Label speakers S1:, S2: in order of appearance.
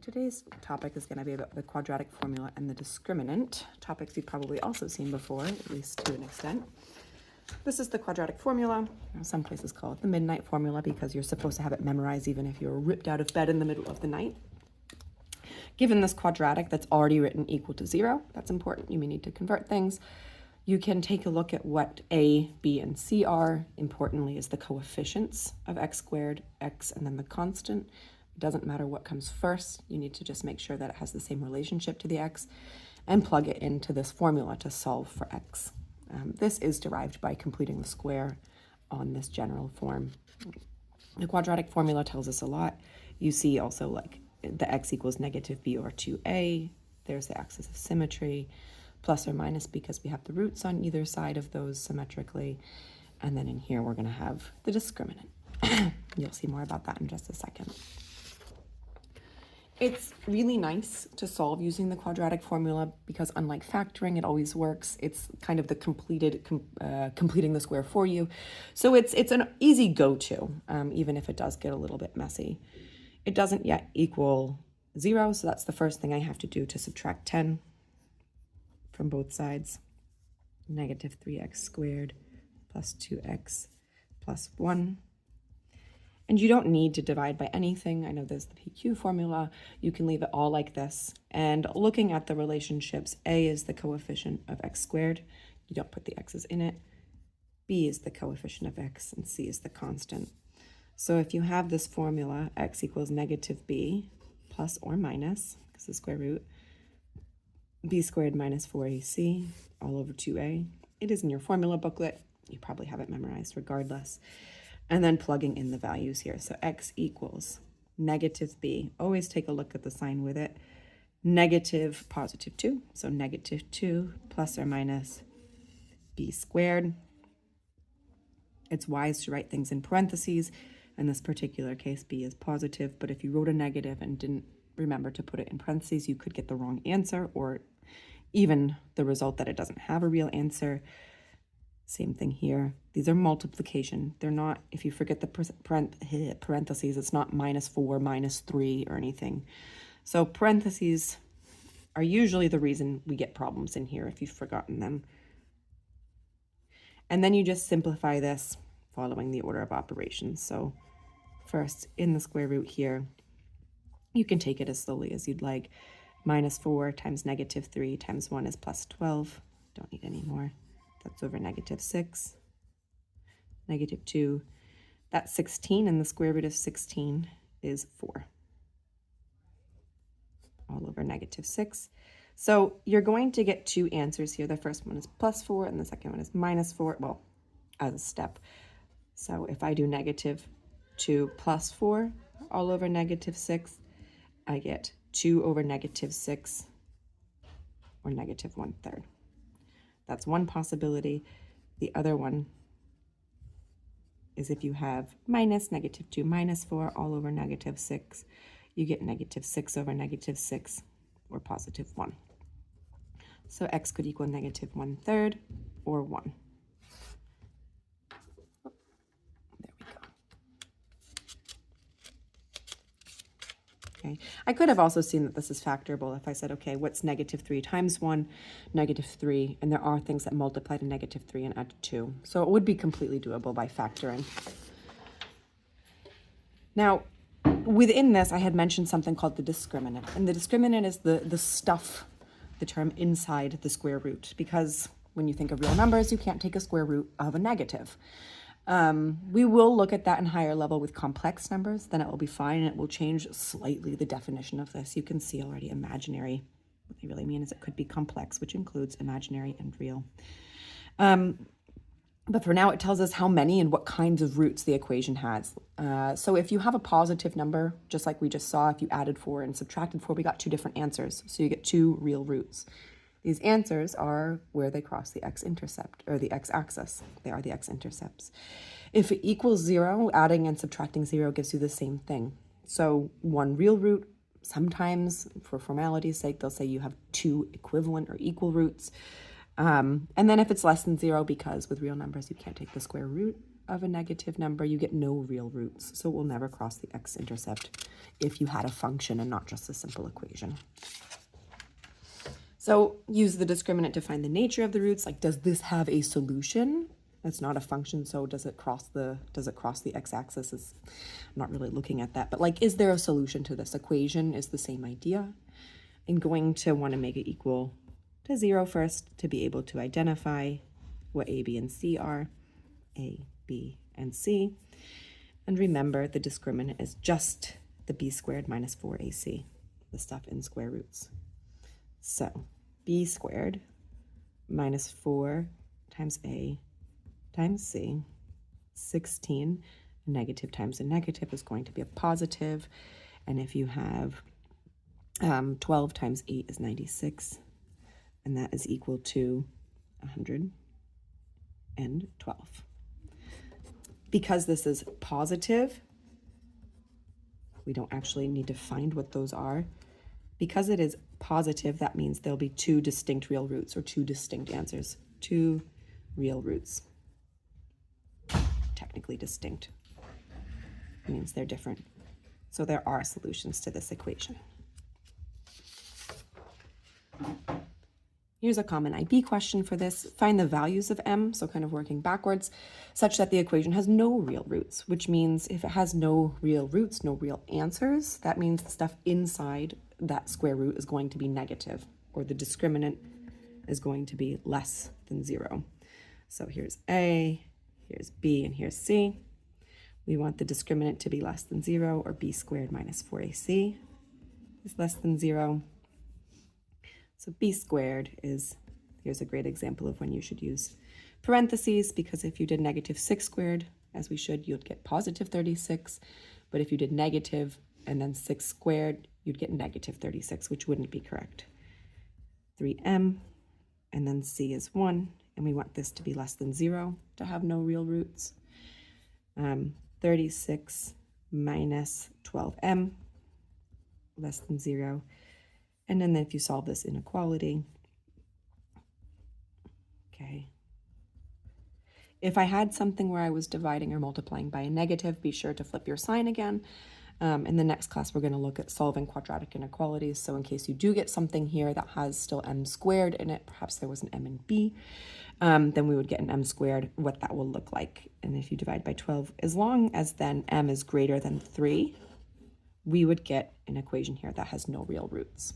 S1: Today's topic is going to be about the quadratic formula and the discriminant, topics you've probably also seen before, at least to an extent. This is the quadratic formula. Some places call it the midnight formula because you're supposed to have it memorized even if you're ripped out of bed in the middle of the night. Given this quadratic that's already written equal to 0, that's important. You may need to convert things. You can take a look at what a, b, and c are. Importantly is the coefficients of x squared, x, and then the constant. It doesn't matter what comes first. You need to just make sure that it has the same relationship to the x and plug it into this formula to solve for x. This is derived by completing the square on this general form. The quadratic formula tells us a lot. You see also like the x equals negative b over 2a. There's the axis of symmetry, plus or minus because we have the roots on either side of those symmetrically. And then in here, we're going to have the discriminant. You'll see more about that in just a second. It's really nice to solve using the quadratic formula because unlike factoring, it always works. It's kind of the completing the square for you. So it's an easy go-to, even if it does get a little bit messy. It doesn't yet equal 0, so that's the first thing I have to do to subtract 10 from both sides. Negative 3x squared plus 2x plus 1. And you don't need to divide by anything. I know there's the PQ formula. You can leave it all like this. And looking at the relationships, A is the coefficient of x squared. You don't put the x's in it. B is the coefficient of x, and C is the constant. So if you have this formula, x equals negative b plus or minus, because the square root, b squared minus 4ac all over 2a. It is in your formula booklet. You probably have it memorized regardless. And then plugging in the values here. So x equals negative b. Always take a look at the sign with it. Negative positive 2. So negative 2 plus or minus b squared. It's wise to write things in parentheses. In this particular case, b is positive. But if you wrote a negative and didn't remember to put it in parentheses, you could get the wrong answer or even the result that it doesn't have a real answer. Same thing here. These are multiplication. They're not, if you forget the parentheses, it's not -4, -3 or anything. So parentheses are usually the reason we get problems in here if you've forgotten them. And then you just simplify this following the order of operations. So first, in the square root here, you can take it as slowly as you'd like. -4 times -3 times 1 is plus 12. Don't need any more. That's over -6. -2. That's 16, and the square root of 16 is 4. All over -6. So you're going to get two answers here. The first one is plus 4, and the second one is -4, well, as a step. So if I do -2 plus 4 all over -6, I get 2 over -6, or -1/3. That's one possibility. The other one is if you have minus -2 minus 4 all over -6, you get -6 over -6, or positive 1. So x could equal -1/3 or 1. There we go. Okay. I could have also seen that this is factorable if I said, okay, what's -3 times 1? -3, and there are things that multiply to -3 and add to 2. So it would be completely doable by factoring. Now, within this, I had mentioned something called the discriminant. And the discriminant is the stuff, the term inside the square root, because when you think of real numbers, you can't take a square root of a negative. We will look at that in higher level with complex numbers, then it will be fine, and it will change slightly the definition of this. You can see already imaginary. What they really mean is it could be complex, which includes imaginary and real. But for now, it tells us how many and what kinds of roots the equation has. So if you have a positive number, just like we just saw, if you added 4 and subtracted 4, we got two different answers. So you get two real roots. These answers are where they cross the x-intercept, or the x-axis. They are the x-intercepts. If it equals 0, adding and subtracting 0 gives you the same thing. So one real root, sometimes for formality's sake, they'll say you have two equivalent or equal roots. And then if it's less than 0, because with real numbers you can't take the square root, of a negative number, you get no real roots. So it will never cross the x-intercept if you had a function and not just a simple equation. So use the discriminant to find the nature of the roots. Like, does this have a solution? It's not a function, so does it cross the x-axis? I'm not really looking at that. But like, is there a solution to this equation? Is the same idea. I'm going to want to make it equal to 0 first to be able to identify what a, b, and c are. A, b, and c. And remember, the discriminant is just the b squared minus 4ac, the stuff in square roots. So b squared minus 4 times a times c, 16, negative times a negative is going to be a positive. And if you have 12 times 8 is 96, and that is equal to 112. Because this is positive, we don't actually need to find what those are. Because it is positive, that means there'll be two distinct real roots, or two distinct answers. Two real roots. Technically distinct. It means they're different. So there are solutions to this equation. Here's a common IB question for this. Find the values of m, so kind of working backwards, such that the equation has no real roots, which means if it has no real roots, no real answers, that means the stuff inside that square root is going to be negative, or the discriminant is going to be less than 0. So here's a, here's b, and here's c. We want the discriminant to be less than 0, or b squared minus 4ac is less than 0. So b squared is, here's a great example of when you should use parentheses, because if you did negative 6 squared, as we should, you'd get positive 36. But if you did negative and then 6 squared, you'd get negative 36, which wouldn't be correct. 3m, and then c is 1, and we want this to be less than 0 to have no real roots. 36 minus 12m, less than 0. And then if you solve this inequality, okay. If I had something where I was dividing or multiplying by a negative, be sure to flip your sign again. In the next class, we're going to look at solving quadratic inequalities. So in case you do get something here that has still m squared in it, perhaps there was an m and b, then we would get an m squared, what that will look like. And if you divide by 12, as long as then m is greater than 3, we would get an equation here that has no real roots.